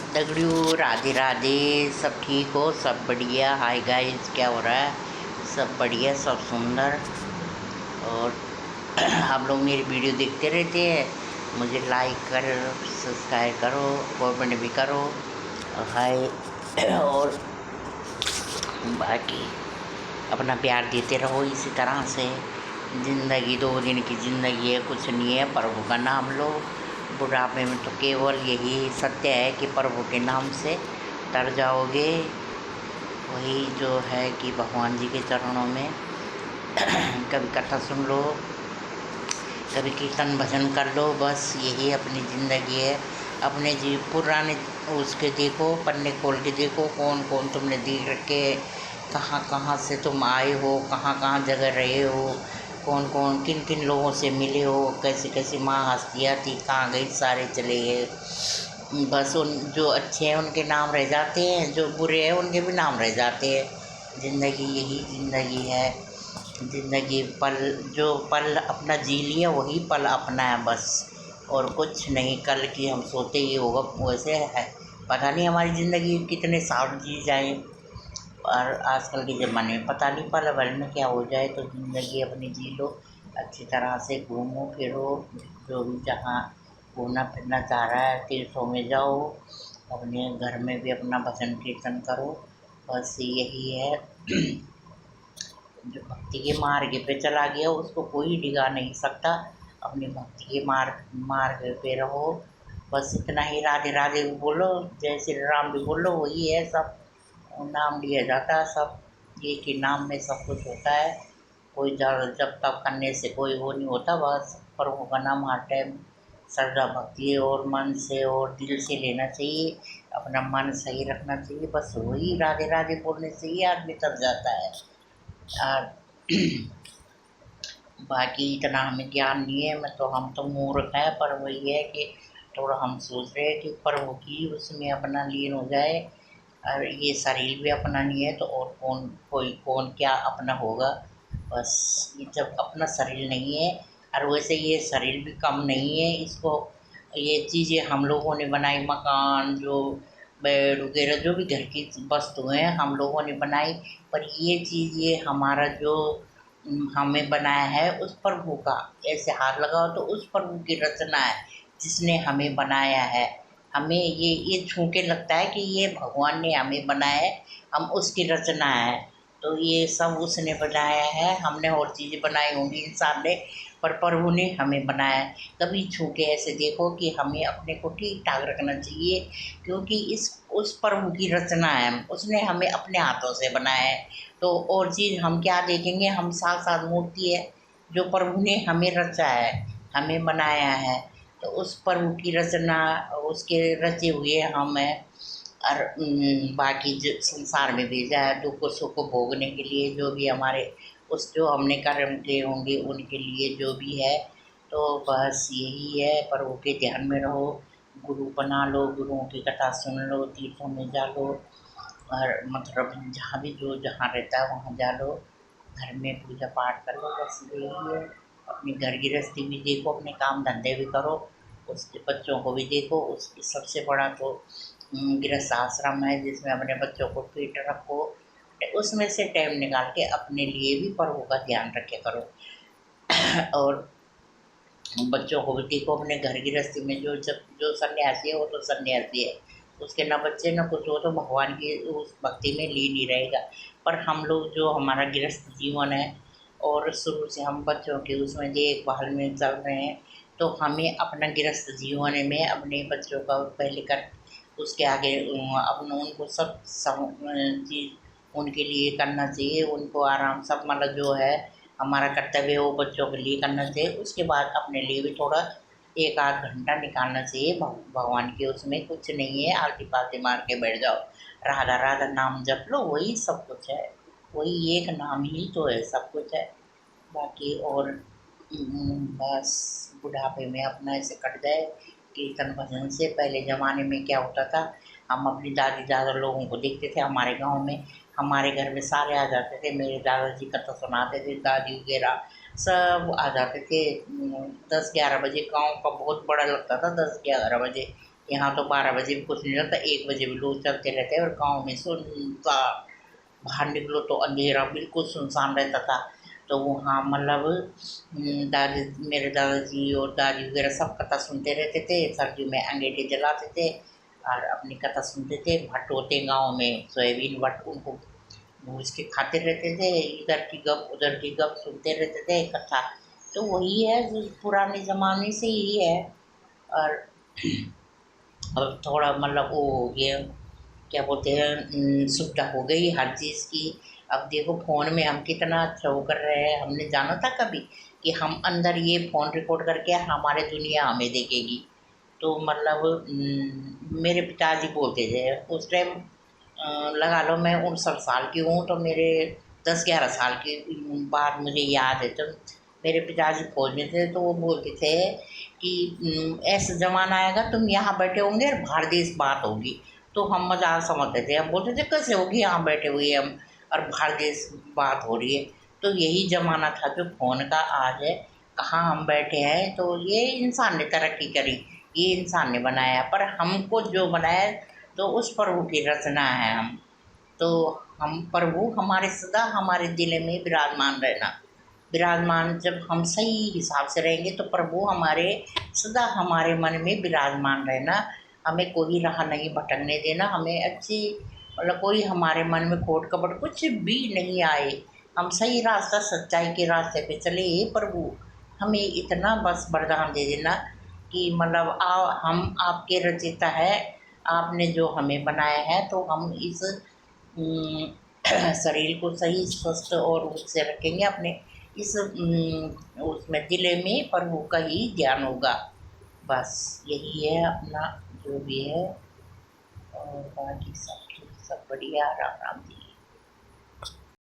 दगड़ियों राधे राधे। सब ठीक हो? सब बढ़िया। हाय गाइस, क्या हो रहा है? सब बढ़िया, सब सुंदर। और आप लोग मेरी वीडियो देखते रहते हैं, मुझे लाइक करो, सब्सक्राइब करो, कमेंट भी करो और हाय और बाकी अपना प्यार देते रहो इसी तरह से। ज़िंदगी 2 दिन की ज़िंदगी है, कुछ नहीं है। प्रभु का नाम लो। बुढ़ापे में तो केवल यही सत्य है कि प्रभु के नाम से तर जाओगे। वही जो है कि भगवान जी के चरणों में कभी कथा सुन लो, कभी कीर्तन भजन कर लो, बस यही अपनी ज़िंदगी है। अपने जी पुराने उसके देखो, पन्ने खोल के देखो, कौन कौन तुमने देख रखे, कहाँ कहाँ से तुम आए हो, कहाँ कहाँ जगह रहे हो, कौन कौन किन किन लोगों से मिले हो, कैसी कैसी माँ हस्तियाँ थी, कहाँ गई, सारे चले गए। बस उन जो अच्छे हैं उनके नाम रह जाते हैं, जो बुरे हैं उनके भी नाम रह जाते हैं। ज़िंदगी यही ज़िंदगी है। ज़िंदगी पल, जो पल अपना जी लिया वही पल अपना है बस, और कुछ नहीं। कल की हम सोते ही होगा वैसे है। पता नहीं हमारी ज़िंदगी कितने साल जी जाए, और आजकल के ज़माने में पता नहीं पल भर में क्या हो जाए। तो ज़िंदगी अपनी जी लो, अच्छी तरह से घूमो फिरो, जो भी जहाँ घूमना फिरना चाह रहा है तीर्थों में जाओ, अपने घर में भी अपना भजन कीर्तन करो, बस यही है। जो भक्ति के मार्ग पे चला गया उसको कोई डिगा नहीं सकता। अपनी भक्ति के मार्ग पे रहो, बस इतना ही। राधे राधे भी बोलो, जय श्री राम भी बोलो, वही है सब। नाम लिया जाता है सब, ये कि नाम में सब कुछ होता है। कोई जब तब करने से कोई वो नहीं होता। बस प्रभु का नाम हर टाइम श्रद्धा भक्ति और मन से और दिल से लेना चाहिए। अपना मन सही रखना चाहिए, बस वही राधे राधे बोलने से ही आदमी तर जाता है। और बाकी इतना हमें ज्ञान नहीं है। हम तो मूर्ख हैं, पर वही है कि थोड़ा हम सोच रहे हैं कि प्रभु की उसमें अपना लीन हो जाए। और ये शरीर भी अपना नहीं है तो और कौन क्या अपना होगा। बस ये जब अपना शरीर नहीं है, और वैसे ये शरीर भी कम नहीं है। इसको ये चीज़ें हम लोगों ने बनाई, मकान जो बेड वगैरह जो भी घर की वस्तुएं हम लोगों ने बनाई, पर ये चीज़ ये हमारा जो हमें बनाया है उस प्रभु का। ऐसे हाथ लगाओ तो उस प्रभु की रचना है जिसने हमें बनाया है। हमें ये छू के लगता है कि ये भगवान ने हमें बनाया है, हम उसकी रचना है। तो ये सब उसने बनाया है, हमने और चीज़ें बनाई होंगी इंसान ने, पर प्रभु ने हमें बनाया है। कभी छू के ऐसे देखो कि हमें अपने को ठीक ठाक रखना चाहिए, क्योंकि इस उस प्रभु की रचना है, उसने हमें अपने हाथों से बनाया है। तो और चीज़ हम क्या देखेंगे? हम साक्षात मूर्ति है जो प्रभु ने हमें रचा है, हमें बनाया है। तो उस प्रभु की रचना, उसके रचे हुए हम हैं। और बाकी जो संसार में भेजा है दुख सुख को भोगने के लिए, जो भी हमारे उस जो हमने कर्म किए होंगे उनके लिए जो भी है। तो बस यही है, प्रभु के ध्यान में रहो, गुरु बना लो, गुरुओं की कथा सुन लो, तीर्थों में जा लो, और मतलब जहाँ भी जो जहाँ रहता है वहाँ जा लो, घर में पूजा पाठ कर लो, बस यही है। अपनी घर गृहस्थी भी देखो, अपने काम धंधे भी करो, उसके बच्चों को भी देखो। उसकी सबसे बड़ा तो गृहस्थ आश्रम है जिसमें अपने बच्चों को फिट रखो। उसमें से टाइम निकाल के अपने लिए भी प्रभु का ध्यान रखे करो। और बच्चों को भी देखो, अपने घर गृहस्थी में जो सन्यासी है वो तो सन्यासी है, उसके ना बच्चे ना कुछ, वो तो भगवान की उस भक्ति में लीन ही रहेगा। पर हम लोग जो हमारा गृहस्थ जीवन है और शुरू से हम बच्चों के उसमें देखभाल में चल रहे हैं, तो हमें अपना गृहस्थ जीवन में अपने बच्चों का पहले कर, उसके आगे अपना उनको सब चीज़ उनके लिए करना चाहिए। उनको आराम सब मतलब जो है हमारा कर्तव्य है वो बच्चों के लिए करना चाहिए। उसके बाद अपने लिए भी थोड़ा 1 आध घंटा निकालना चाहिए। भगवान के उसमें कुछ नहीं है, आलती पालती मार के बैठ जाओ, राधा राधा नाम जप लो, वही सब कुछ है। वही एक नाम ही तो है, सब कुछ है। बाकी और बस बुढ़ापे में अपना ऐसे कट जाए कीर्तन भजन से। पहले ज़माने में क्या होता था, हम अपनी दादी दादा लोगों को देखते थे हमारे गांव में, हमारे घर में सारे आ जाते थे, मेरे दादाजी कथा सुनाते थे, दादी वगैरह सब आ जाते थे। 10-11 बजे गांव का बहुत बड़ा लगता था, 10-11 बजे यहाँ तो 12 बजे भी कुछ नहीं चलता, 1 बजे भी लोग चलते रहते हैं और गाँव में सुनता, बाहर निकलो तो अंधेरा बिल्कुल सुनसान रहता था। तो वहाँ मतलब दादी, मेरे दादाजी और दादी वगैरह सब कथा सुनते रहते थे, सर्दियों में अंगीठी जलाते थे और अपनी कथा सुनते थे। भट्ट होते गाँव में, सोयाबीन भट्ट, उनको भूज के खाते रहते थे, इधर की गप उधर की गप सुनते रहते थे कथा। तो वही है जो पुराने ज़माने से ही है। और अब थोड़ा मतलब वो हो गया, क्या बोलते हैं, सुविधा हो गई हर चीज़ की। अब देखो फ़ोन में हम कितना अच्छा वो कर रहे हैं, हमने जाना था कभी कि हम अंदर ये फ़ोन रिकॉर्ड करके हमारे दुनिया हमें देखेगी। तो मतलब मेरे पिताजी बोलते थे उस टाइम, लगा लो मैं 59 साल की हूँ, तो मेरे 10-11 साल की बात मुझे याद है। तो मेरे पिताजी फौज में थे, तो वो बोलते थे कि ऐसा ज़माना आएगा तुम यहाँ बैठे होंगे और बाहर देश बात होगी। तो हम मजाक समझते थे, हम बोलते थे कैसे होगी, यहाँ बैठे हुए हम और बाहर देश बात हो रही है। तो यही ज़माना था जो फ़ोन का आज है, कहाँ हम बैठे हैं। तो ये इंसान ने तरक्की करी, ये इंसान ने बनाया, पर हमको जो बनाया तो उस प्रभु की रचना है हम। तो हम प्रभु हमारे सदा हमारे दिल में विराजमान रहना, विराजमान जब हम सही हिसाब से रहेंगे तो प्रभु हमारे सदा हमारे मन में विराजमान रहना। हमें कोई राह नहीं भटकने देना, हमें अच्छी मतलब कोई हमारे मन में खोट कपट कुछ भी नहीं आए, हम सही रास्ता सच्चाई के रास्ते पे चले। हे प्रभु हमें इतना बस वरदान दे देना कि मतलब हम आपके रचयिता है, आपने जो हमें बनाया है, तो हम इस अम, शरीर को सही स्वस्थ और उससे रखेंगे, अपने इस उसमें दिले में प्रभु का ही ध्यान होगा। बस यही है अपना जो भी है, और बाकी सब ठीक, सब बढ़िया, राम राम जी।